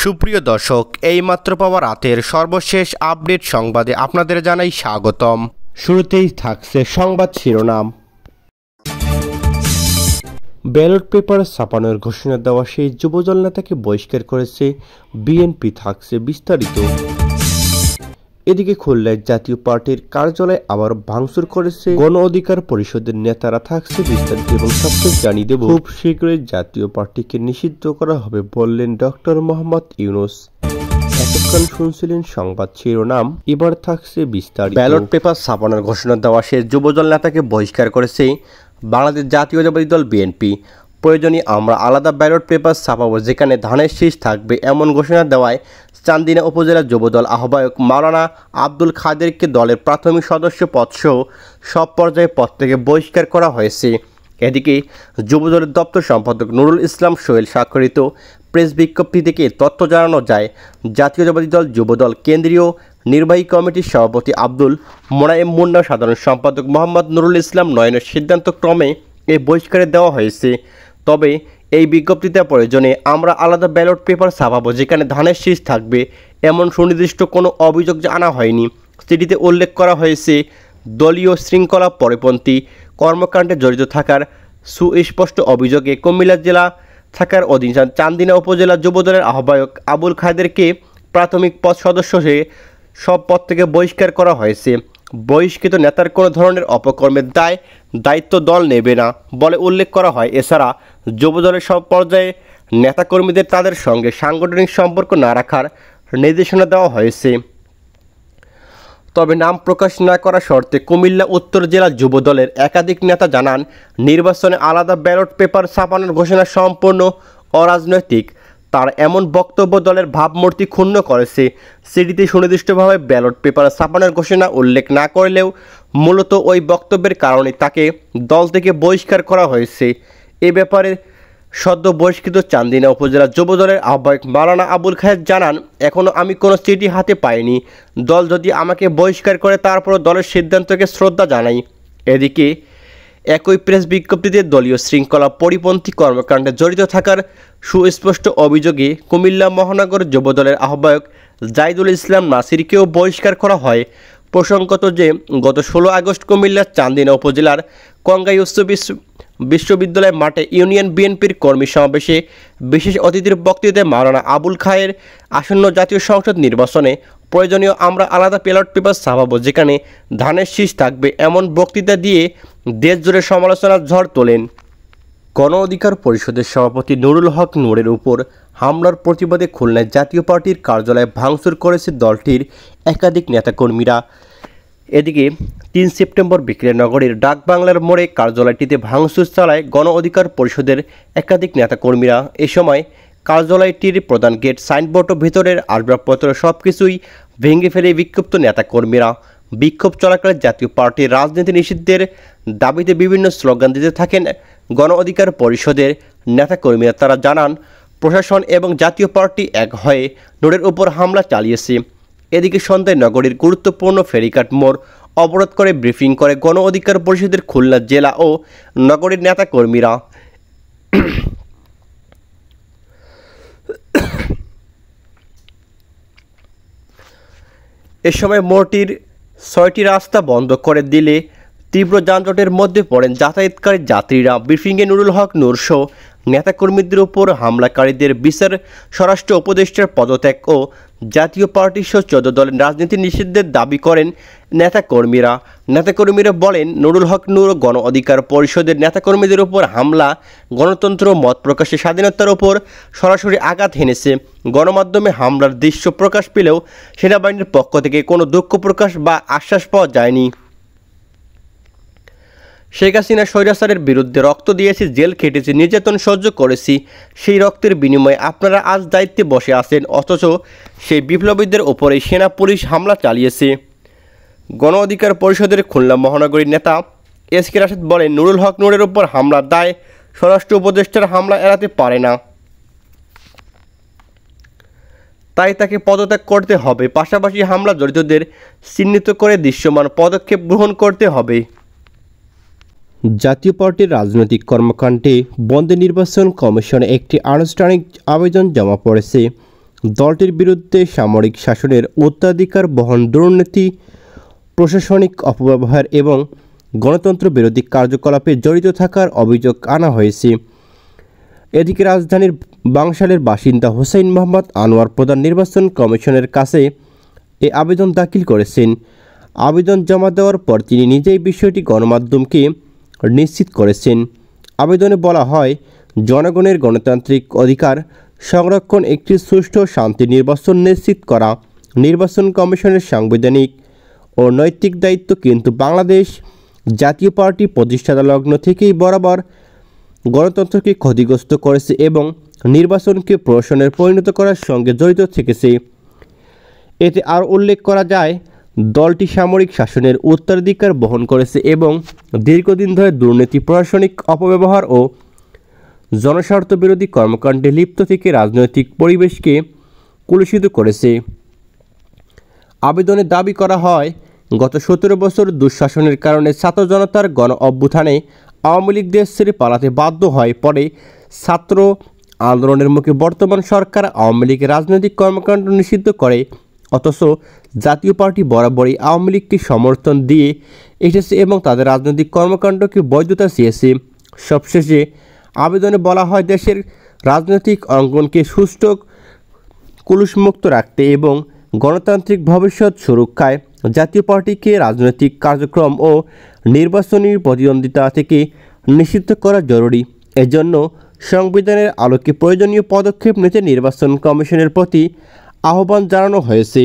সুপ্রিয় দর্শক, এইমাত্র পাওয়া রাতের সর্বশেষ আপডেট সংবাদে আপনাদের জানাই স্বাগতম। শুরুতেই থাকছে সংবাদ শিরোনাম। ব্যালট পেপার ছাপানোর ঘোষণা দেওয়া সেই যুবদল নেতাকে বহিষ্কার করেছে বিএনপি, থাকছে বিস্তারিত। এদিকে খুলনায় জাতীয় পার্টির কার্যালয় আবার ভাঙচুর করেছে গণ অধিকার পরিষদের নেতারা, থাকছে বিস্তারিত এবং সবচেয়ে জানিয়ে দেব খুব শীঘ্রই জাতীয় পার্টিকে নিষিদ্ধ করা হবে বললেন ডক্টর মোহাম্মদ ইউনূস। এতক্ষণ শুনছিলেন সংবাদ শিরোনাম, এবার থাকছে বিস্তারিত। ব্যালট পেপার ছাপানোর ঘোষণা দেওয়া সেই যুবদল নেতাকে বহিষ্কার করেছে বাংলাদেশ জাতীয়তাবাদী দল বিএনপি। প্রয়োজনে আমরা আলাদা ব্যালট পেপার ছাপাবো যেখানে ধানের শীষ থাকবে, এমন ঘোষণা দেওয়ায় চান্দিনা উপজেলা যুবদল আহ্বায়ক মাওলানা আব্দুল খাদেরকে দলের প্রাথমিক সদস্য পদসহ সব পর্যায়ে পদ থেকে বহিষ্কার করা হয়েছে। এদিকে যুবদলের দপ্তর সম্পাদক নুরুল ইসলাম সোহেল স্বাক্ষরিত প্রেস বিজ্ঞপ্তি থেকে তথ্য জানানো যায়, জাতীয়তাবাদী দল যুবদল কেন্দ্রীয় নির্বাহী কমিটির সভাপতি আব্দুল মোনায়েম মুন্না, সাধারণ সম্পাদক মোহাম্মদ নুরুল ইসলাম নয়নের সিদ্ধান্তক্রমে এই বহিষ্কারে দেওয়া হয়েছে। তবে এই বিজ্ঞপ্তিতে প্রয়োজনে আমরা আলাদা ব্যালট পেপার ছাপাবো যেখানে ধানের শীষ থাকবে, এমন সুনির্দিষ্ট কোনো অভিযোগ আনা হয়নি। চিঠিতে উল্লেখ করা হয়েছে দলীয় শৃঙ্খলা পরিপন্থী কর্মকাণ্ডে জড়িত থাকার সুস্পষ্ট অভিযোগে কুমিল্লা জেলা থাকার অধীন চান্দিনা উপজেলা যুবদলের আহ্বায়ক আবুল খাদেরকে প্রাথমিক পদ সদস্য হয়ে সব পদ থেকে বহিষ্কার করা হয়েছে। বহিষ্কৃত নেতার কোনো ধরনের অপকর্মের দায়িত্ব দল নেবে না বলে উল্লেখ করা হয়। এছাড়া যুবদলের সব পর্যায়ে নেতাকর্মীদের তাদের সঙ্গে সাংগঠনিক সম্পর্ক না রাখার নির্দেশনা দেওয়া হয়েছে। তবে নাম প্রকাশ না করা শর্তে কুমিল্লা উত্তর জেলা যুবদলের একাধিক নেতা জানান, নির্বাচনে আলাদা ব্যালট পেপার ছাপানোর ঘোষণা সম্পূর্ণ অরাজনৈতিক। তার এমন বক্তব্য দলের ভাবমূর্তি ক্ষুণ্ণ করেছে। চিঠিতে সুনির্দিষ্টভাবে ব্যালট পেপার ছাপানোর ঘোষণা উল্লেখ না করলেও মূলত ওই বক্তব্যের কারণে তাকে দল থেকে বহিষ্কার করা হয়েছে। এ ব্যাপারে সদ্য বহিষ্কৃত চান্দিনা উপজেলা যুবদলের আহ্বায়ক মাওলানা আবুল খায়ের জানান, এখনও আমি কোনো চিঠি হাতে পাইনি। দল যদি আমাকে বহিষ্কার করে তারপরও দলের সিদ্ধান্তকে শ্রদ্ধা জানাই। এদিকে একই প্রেস বিজ্ঞপ্তিতে দলীয় শৃঙ্খলা পরিপন্থী কর্মকাণ্ডে জড়িত থাকার সুস্পষ্ট অভিযোগে কুমিল্লা মহানগর যুবদলের আহ্বায়ক জাহিদুল ইসলাম নাসিরকেও বহিষ্কার করা হয়। প্রসঙ্গত যে গত 16 আগস্ট কুমিল্লার চান্দিনা উপজেলার কঙ্গাই উচ্চ বিশ্ববিদ্যালয় মাঠে ইউনিয়ন বিএনপির কর্মী সমাবেশে বিশেষ অতিথির বক্তৃতায় মাওলানা আবুল খায়ের আসন্ন জাতীয় সংসদ নির্বাচনে প্রয়োজনীয় আমরা আলাদা ব্যালট পেপার ছাপাবো যেখানে ধানের শীষ থাকবে, এমন বক্তৃতা দিয়ে দেশ জুড়ে সমালোচনার ঝড় তোলেন। গণ অধিকার পরিষদের সভাপতি নুরুল হক নূরের উপর হামলার প্রতিবাদে খুলনায় জাতীয় পার্টির কার্যালয়ে ভাঙচুর করেছে দলটির একাধিক নেতাকর্মীরা। এদিকে 3 সেপ্টেম্বর বিকেলে নগরীর ডাকবাংলার মোড়ে কার্যালয়টিতে ভাঙচুর চালায় গণ অধিকার পরিষদের একাধিক নেতাকর্মীরা। এ সময় কার্যালয়টির প্রধান গেট, সাইনবোর্ড ও ভেতরের আসবাবপত্র সবকিছুই ভেঙে ফেলে বিক্ষুব্ধ নেতাকর্মীরা। বিক্ষোভ চলাকালে জাতীয় পার্টির রাজনীতি নিষিদ্ধের দাবিতে বিভিন্ন স্লোগান দিতে থাকেন গণ অধিকার পরিষদের নেতাকর্মীরা। তারা জানান, প্রশাসন এবং জাতীয় পার্টি এক হয়ে নূরের উপর হামলা চালিয়েছে। এদিকে সন্ধ্যায় নগরীর গুরুত্বপূর্ণ ফেরিঘাট মোড় অবরোধ করে ব্রিফিং করে গণ অধিকার পরিষদের খুলনা জেলা ও নগরীর নেতাকর্মীরা। এ সময় মোড়টির 6টি রাস্তা বন্ধ করে দিলে তীব্র যানজটের মধ্যে পড়েন যাতায়াতকারী যাত্রীরা। ব্রিফিংয়ে নুরুল হক নূর সহ নেতাকর্মীদের উপর হামলাকারীদের বিচার, স্বরাষ্ট্র উপদেষ্টার পদত্যাগ ও জাতীয় পার্টি সহ 14 দলের রাজনীতি নিষিদ্ধের দাবি করেন নেতাকর্মীরা বলেন, নুরুল হক নূর গণ অধিকার পরিষদের নেতাকর্মীদের উপর হামলা গণতন্ত্র মত প্রকাশের স্বাধীনতার উপর সরাসরি আঘাত হেনেছে। গণমাধ্যমে হামলার দৃশ্য প্রকাশ পেলেও সেনাবাহিনীর পক্ষ থেকে কোনো দুঃখ প্রকাশ বা আশ্বাস পাওয়া যায়নি। শেখ হাসিনা স্বৈরাচারের বিরুদ্ধে রক্ত দিয়েছি, জেল খেটেছি, নির্যাতন সহ্য করেছি, সেই রক্তের বিনিময়ে আপনারা আজ দায়িত্বে বসে আছেন, অথচ সেই বিপ্লবীদের ওপরেই সেনা পুলিশ হামলা চালিয়েছে। গণ অধিকার পরিষদের খুলনা মহানগরীর নেতা এস কে রাশেদ বলেন, নুরুল হক নূরের উপর হামলার দায় স্বরাষ্ট্র উপদেষ্টার হামলা এড়াতে পারে না, তাই তাকে পদত্যাগ করতে হবে। পাশাপাশি হামলা জড়িতদের চিহ্নিত করে দৃশ্যমান পদক্ষেপ গ্রহণ করতে হবে। জাতীয় পার্টির রাজনৈতিক কর্মকাণ্ডে বন্ধে নির্বাচন কমিশনে একটি আনুষ্ঠানিক আবেদন জমা পড়েছে। দলটির বিরুদ্ধে সামরিক শাসনের উত্তরাধিকার বহন, দুর্নীতি, প্রশাসনিক অপব্যবহার এবং গণতন্ত্র বিরোধী কার্যকলাপে জড়িত থাকার অভিযোগ আনা হয়েছে। এদিকে রাজধানীর বাংশালের বাসিন্দা হোসেন মোহাম্মদ আনোয়ার প্রধান নির্বাচন কমিশনের কাছে এ আবেদন দাখিল করেছেন। আবেদন জমা দেওয়ার পর তিনি নিজেই বিষয়টি গণমাধ্যমকে নিশ্চিত করেছেন। আবেদনে বলা হয়, জনগণের গণতান্ত্রিক অধিকার সংরক্ষণ, একটি সুষ্ঠু শান্তি নির্বাচন নিশ্চিত করা নির্বাচন কমিশনের সাংবিধানিক ও নৈতিক দায়িত্ব। কিন্তু বাংলাদেশ জাতীয় পার্টি প্রতিষ্ঠাতা লগ্ন থেকেই বরাবর গণতন্ত্রকে ক্ষতিগ্রস্ত করেছে এবং নির্বাচনকে প্রহসনের পরিণত করার সঙ্গে জড়িত থেকেছে। এতে আর উল্লেখ করা যায়, দলটি সামরিক শাসনের উত্তরাধিকার বহন করেছে এবং দীর্ঘদিন ধরে দুর্নীতি, প্রশাসনিক অপব্যবহার ও জনস্বার্থ বিরোধী কর্মকাণ্ডে লিপ্ত থেকে রাজনৈতিক পরিবেশকে কলুষিত করেছে। আবেদনে দাবি করা হয়, গত 17 বছর দুঃশাসনের কারণে ছাত্র জনতার গণ অভ্যুত্থানে আওয়ামী লীগ দেশ ছেড়ে পালাতে বাধ্য হয়। পরে ছাত্র আন্দোলনের মুখে বর্তমান সরকার আওয়ামী লীগের রাজনৈতিক কর্মকাণ্ড নিষিদ্ধ করে। অথচ জাতীয় পার্টি বরাবরই আওয়ামী লীগকে সমর্থন দিয়ে এসেছে এবং তাদের রাজনৈতিক কর্মকাণ্ডকে বৈধতা চেয়েছে। সবশেষে আবেদনে বলা হয়, দেশের রাজনৈতিক অঙ্গনকে সুষ্ঠু, কলুষমুক্ত রাখতে এবং গণতান্ত্রিক ভবিষ্যৎ সুরক্ষায় জাতীয় পার্টিকে রাজনৈতিক কার্যক্রম ও নির্বাচনী প্রতিদ্বন্দ্বিতা থেকে নিষিদ্ধ করা জরুরি। এজন্য সংবিধানের আলোকে প্রয়োজনীয় পদক্ষেপ নিতে নির্বাচন কমিশনের প্রতি আহ্বান জানানো হয়েছে।